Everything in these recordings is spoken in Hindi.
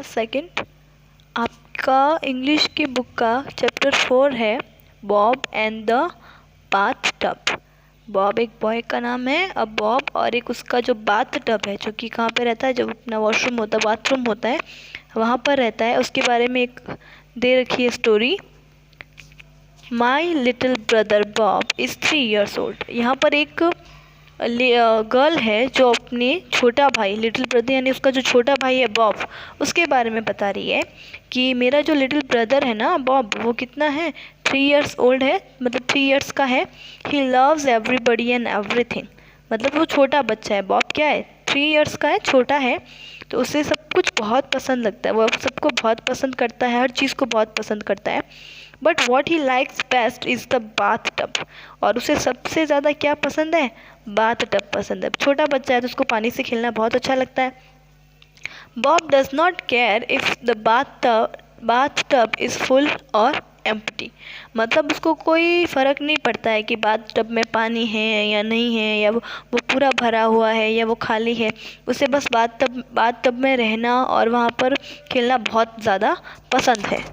सेकंड आपका इंग्लिश की बुक का चैप्टर 4 है Bob and the bath tub. Bob एक बॉय का नाम है। अब बॉब और एक उसका जो बाथ टब है, जो कि कहाँ पे रहता है, जब अपना वॉशरूम होता है, बाथरूम होता है, वहाँ पर रहता है। उसके बारे में एक दे रखी है story. My little brother Bob is 3 years old। यहाँ पर एक गर्ल है जो अपने छोटा भाई, लिटिल ब्रदर यानी उसका जो छोटा भाई है बॉब, उसके बारे में बता रही है कि मेरा जो लिटिल ब्रदर है ना बॉब, वो कितना है, 3 years old है, मतलब 3 years का है। He loves everybody and everything, मतलब वो छोटा बच्चा है। बॉब क्या है, 3 years का है, छोटा है, तो उसे सब कुछ बहुत पसंद लगता है। वो सबको बहुत पसंद करता है, हर चीज़ को बहुत पसंद करता है। But what he likes best is the bath tub. और उसे सबसे ज़्यादा क्या पसंद है, बाथ टब पसंद है। छोटा बच्चा है तो उसको पानी से खेलना बहुत अच्छा लगता है। Bob does not care if the bath tub is full और एम्प्टी, मतलब उसको कोई फ़र्क नहीं पड़ता है कि बाथ टब में पानी है या नहीं है, या वो पूरा भरा हुआ है या वो खाली है। उसे बस बाथ टब में रहना और वहाँ पर खेलना बहुत ज़्यादा पसंद है।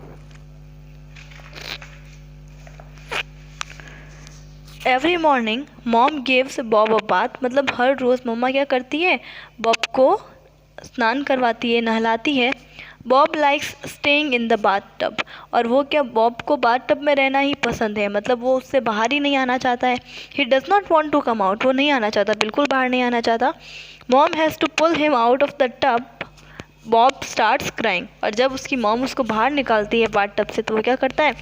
Every morning mom gives Bob a bath, मतलब हर रोज़ मम्मा क्या करती है, बॉब को स्नान करवाती है, नहलाती है। Bob likes staying in the bath tub, और वो क्या, बॉब को बाथ टब में रहना ही पसंद है, मतलब वो उससे बाहर ही नहीं आना चाहता है। He does not want to come out, वो नहीं आना चाहता, बिल्कुल बाहर नहीं आना चाहता। Mom has to pull him out of the tub. Bob starts crying, और जब उसकी मॉम उसको बाहर निकालती है बाथ टब से, तो वो क्या करता है,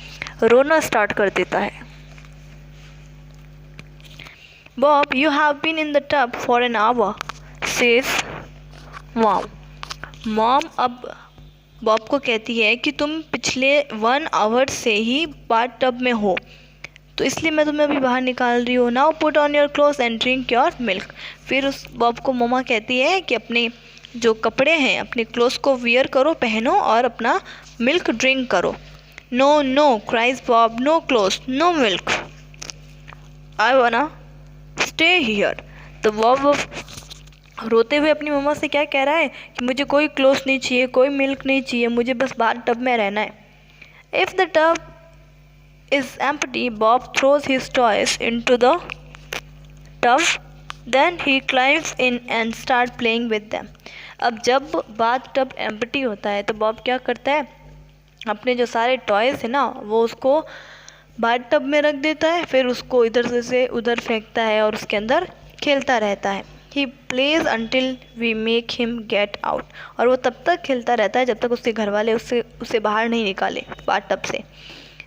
रोना स्टार्ट कर देता है। Bob, you have been in the tub for an hour, says Mom. Mom अब बॉब को कहती है कि तुम पिछले 1 hour से ही बाथ टब में हो, तो इसलिए मैं तुम्हें अभी बाहर निकाल रही हूँ। Now put on your clothes and drink your milk. फिर उस बॉब को मम्मा कहती है कि अपने जो कपड़े हैं, अपने क्लोथ्स को वियर करो, पहनो, और अपना मिल्क ड्रिंक करो। No no cries Bob, no clothes, no milk, I wanna stay here. तो बॉब रोते हुए अपनी मम्मा से क्या कह रहा है कि मुझे कोई क्लोथ्स नहीं चाहिए, कोई मिल्क नहीं चाहिए, मुझे बस बाथ टब में रहना है। If the tub is empty Bob throws his toys into the tub, then he climbs in and start playing with them. अब जब बाथ टब एम्प्टी होता है तो बॉब क्या करता है, अपने जो सारे टॉयज़ है ना, वो उसको बाथ टब में रख देता है, फिर उसको इधर से उधर फेंकता है और उसके अंदर खेलता रहता है। He plays until we make him get out, और वो तब तक खेलता रहता है जब तक उसके घर वाले उसे बाहर नहीं निकाले बाथ टब से।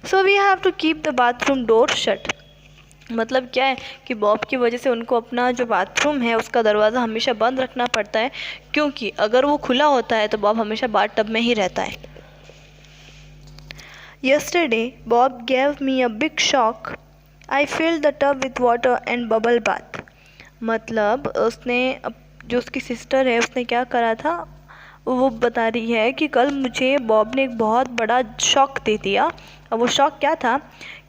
So we have to keep the bathroom door shut, मतलब क्या है कि बॉब की वजह से उनको अपना जो बाथरूम है उसका दरवाज़ा हमेशा बंद रखना पड़ता है, क्योंकि अगर वो खुला होता है तो बॉब हमेशा बाथ टब में ही रहता है। Yesterday, Bob gave me a big shock. I filled the tub with water and bubble bath. मतलब उसने जो उसकी सिस्टर है उसने क्या करा था, वो बता रही है कि कल मुझे बॉब ने एक बहुत बड़ा शॉक दे दिया। अब वो शॉक क्या था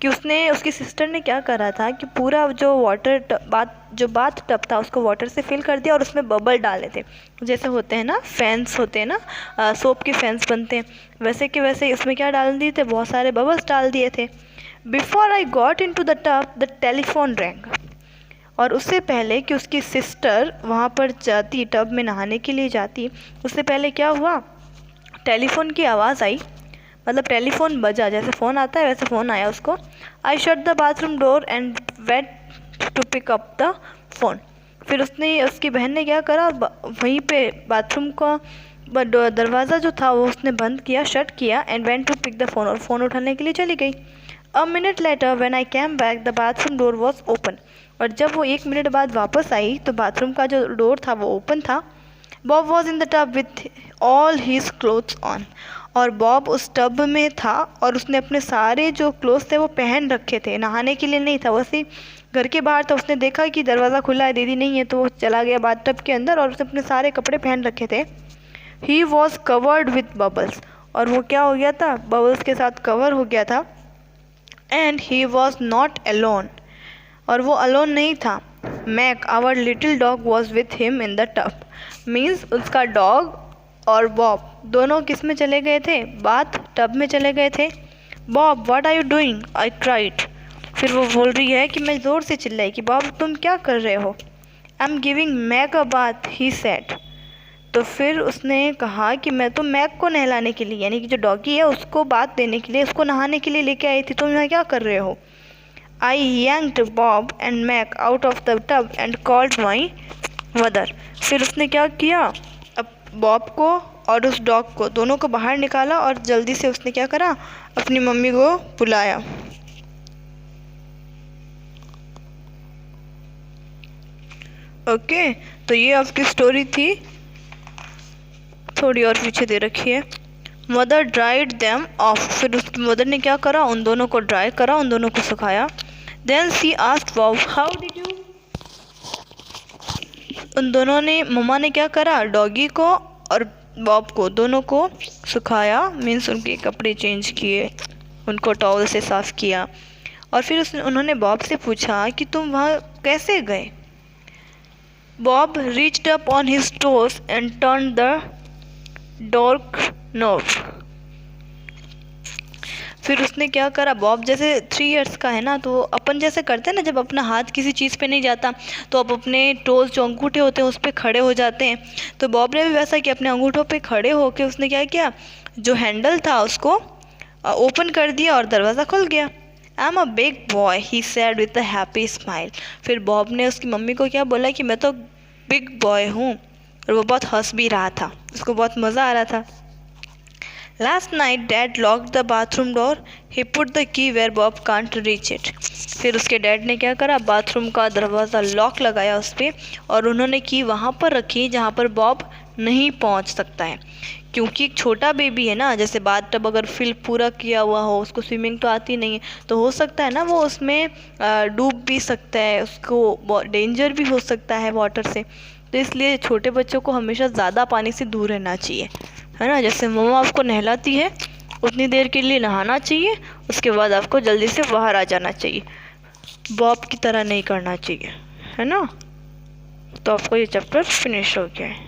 कि उसकी सिस्टर ने क्या करा था कि पूरा जो बाथ टब था उसको वाटर से फिल कर दिया और उसमें बबल डाले थे, जैसे होते हैं ना फैंस होते हैं ना, सोप के फैंस बनते हैं, वैसे के वैसे उसमें क्या डाल दिए थे, बहुत सारे बबल्स डाल दिए थे। Before I got into the tub the telephone rang, और उससे पहले कि उसकी सिस्टर वहाँ पर जाती, टब में नहाने के लिए जाती, उससे पहले क्या हुआ, टेलीफोन की आवाज़ आई, मतलब टेलीफोन बजा, जैसे फ़ोन आता है वैसे फ़ोन आया उसको। I shut the bathroom door and went to pick up the phone. फिर उसकी बहन ने क्या करा, वहीं पे बाथरूम का दरवाज़ा जो था वो उसने बंद किया, शट किया, and went to pick the phone, और फ़ोन उठाने के लिए चली गई। A minute later when I came back the bathroom door was open, और जब वो 1 मिनट बाद वापस आई तो बाथरूम का जो डोर था वो ओपन था। Bob was in the tub with all his clothes on, और बॉब उस टब में था और उसने अपने सारे जो क्लोथ्स थे वो पहन रखे थे, नहाने के लिए नहीं था, वैसे घर के बाहर। तो उसने देखा कि दरवाज़ा खुला है, दीदी नहीं है, तो वो चला गया बाथ टब के अंदर और उसने अपने सारे कपड़े पहन रखे थे। He was covered with bubbles, और वो क्या हो गया था, बबल्स के साथ कवर हो गया था। And he was not alone, और वो अलोन नहीं था। Mac our little dog was with him in the tub, means उसका डॉग और बॉब दोनों किस में चले गए थे? बाथ टब में चले गए थे। Bob what are you doing? I cried. फिर वो बोल रही है कि मैं ज़ोर से चिल्लाई कि बॉब तुम क्या कर रहे हो? I am giving Mac a bath he said. तो फिर उसने कहा कि मैं तो मैक को नहलाने के लिए, यानी कि जो डॉगी है उसको बात देने के लिए, उसको नहाने के लिए लेके आई थी, तुम यहाँ क्या कर रहे हो? I yanked Bob and Mac out of the tub and called my mother. फिर उसने क्या किया? अब बॉब को और उस डॉग को दोनों को बाहर निकाला और जल्दी से उसने क्या करा? अपनी मम्मी को बुलाया। ओके, तो ये आपकी स्टोरी थी, थोड़ी और पीछे दे रखी है। Mother dried them of. फिर उसकी मदर ने क्या करा? उन दोनों को ड्राई करा, उन दोनों को सुखाया। Then she asked Bob how did you. उन दोनों ने, मम्मा ने क्या करा? डॉगी को और बॉब को दोनों को सुखाया, मीन्स उनके कपड़े चेंज किए, उनको टॉवल से साफ़ किया। और फिर उन्होंने बॉब से पूछा कि तुम वहाँ कैसे गए? Bob reached up on his toes and turned the door knob। फिर उसने क्या करा? बॉब जैसे 3 इयर्स का है ना, तो अपन जैसे करते हैं ना, जब अपना हाथ किसी चीज़ पे नहीं जाता तो आप अपने टोज जो अंगूठे होते हैं उस पर खड़े हो जाते हैं। तो बॉब ने भी वैसा कि अपने अंगूठों पे खड़े होके उसने क्या किया? जो हैंडल था उसको ओपन कर दिया और दरवाज़ा खुल गया। I am a big boy he sad with a happy smile. फिर बॉब ने उसकी मम्मी को क्या बोला कि मैं तो बिग बॉय हूँ, और वो बहुत हंस भी रहा था, उसको बहुत मज़ा आ रहा था। Last night dad locked the bathroom door, he put the key where Bob can't reach it. फिर उसके डैड ने क्या करा? बाथरूम का दरवाज़ा लॉक लगाया उस पर, और उन्होंने की वहाँ पर रखी जहाँ पर बॉब नहीं पहुँच सकता है, क्योंकि एक छोटा बेबी है ना, जैसे बाथ टब अगर फिल पूरा किया हुआ हो, उसको स्विमिंग तो आती नहीं है, तो हो सकता है ना वो उसमें डूब भी सकता है, उसको डेंजर भी हो सकता है वाटर से। तो इसलिए छोटे बच्चों को हमेशा ज़्यादा पानी से दूर रहना चाहिए, है ना। जैसे मम्मा आपको नहलाती है उतनी देर के लिए नहाना चाहिए, उसके बाद आपको जल्दी से बाहर आ जाना चाहिए, बॉब की तरह नहीं करना चाहिए, है ना। तो आपको ये चैप्टर फिनिश हो गया है।